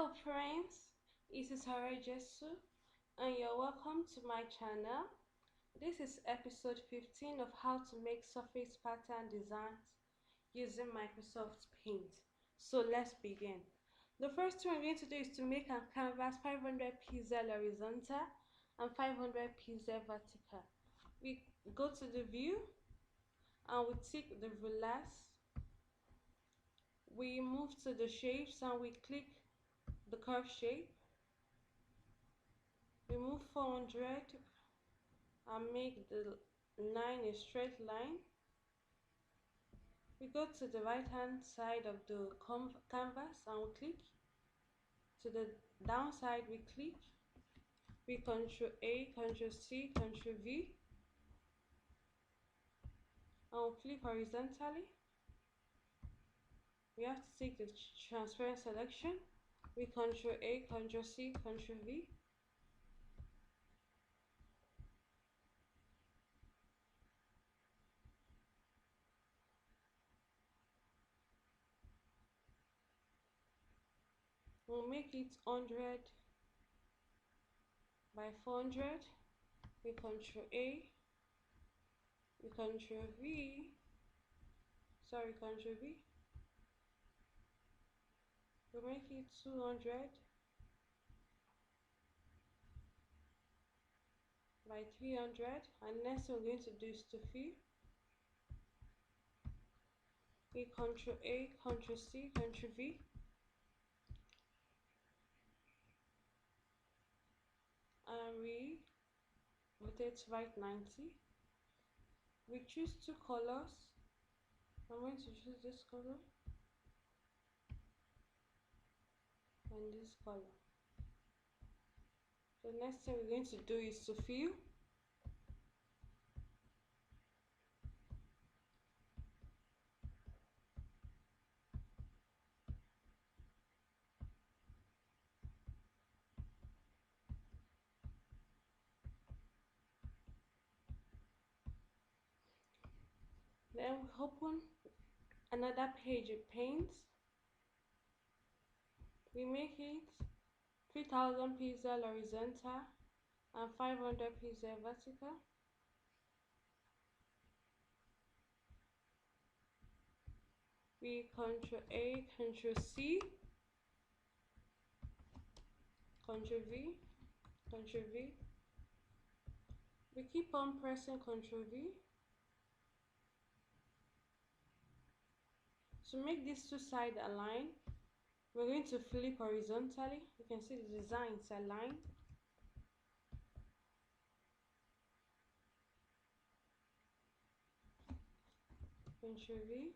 Hello friends, this is Jesu and you're welcome to my channel. This is episode 15 of how to make surface pattern designs using Microsoft Paint. So let's begin. The first thing we're going to do is to make a canvas 500 pixel horizontal and 500 pixel vertical. We go to the view and we tick the rulers. We move to the shapes and we click the curve shape. We move 400 and make the line a straight line. We go to the right hand side of the canvas and we click. To the down side we click. We Ctrl A, Ctrl C, Ctrl V and we click horizontally. We have to take the transparent selection. We Ctrl A, Ctrl C, Ctrl V. We'll make it 100 by 400. We Ctrl A, we Ctrl V, Ctrl V. We make it 200 by 300, and next we're going to do is to fill. We Ctrl A, Ctrl C, Ctrl V, and we rotate right 90. We choose two colors. I'm going to choose this color and this color. The next thing we're going to do is to fill. Then we open another page of paint. We make it 3000 pixel horizontal and 500 pixel vertical. We Ctrl A, Ctrl C, Ctrl V, Ctrl V. We keep on pressing Ctrl V. To make these two sides align, we're going to flip horizontally. You can see the design is aligned. Ctrl V.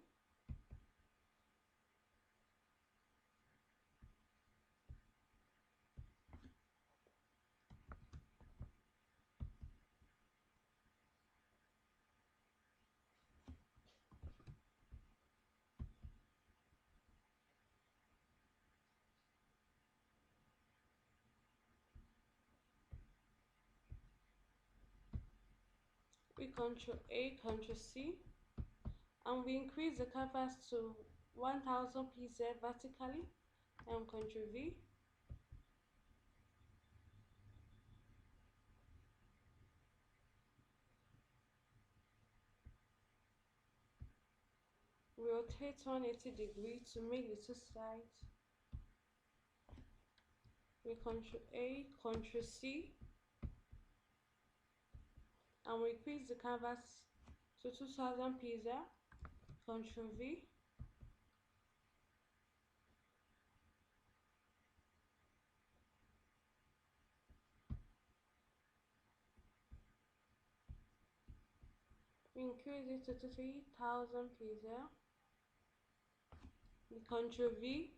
We Ctrl A, Ctrl C, and we increase the canvas to 1000 pixels vertically, and Ctrl V. We rotate 180 degrees to make the two sides. We Ctrl A, Ctrl C, and we increase the canvas to 2000 pixels, Ctrl V. We increase it to 3000 pixels. We Ctrl V.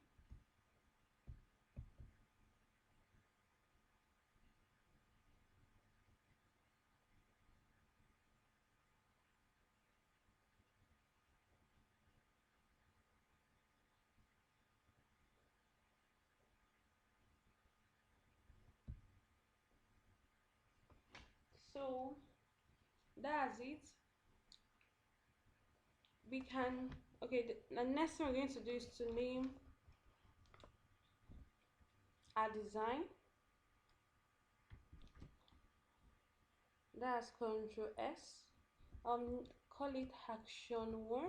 So that's it. We can, okay, the next thing we're going to do is to name our design. That's Control S. Call it Action 1.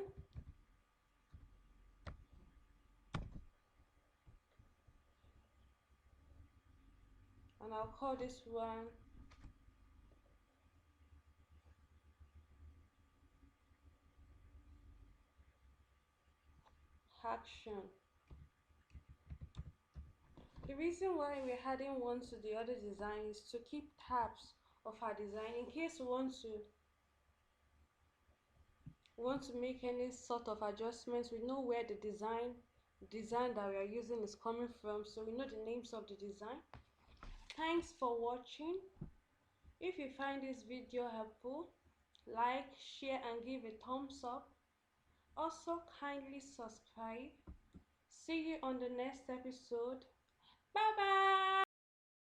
And I'll call this one Action. The reason why we're adding one to the other design is to keep tabs of our design in case we want to make any sort of adjustments. We know where the design that we are using is coming from, so we know the names of the design. Thanks for watching. If you find this video helpful, like, share and give a thumbs up. Also kindly subscribe. See you on the next episode.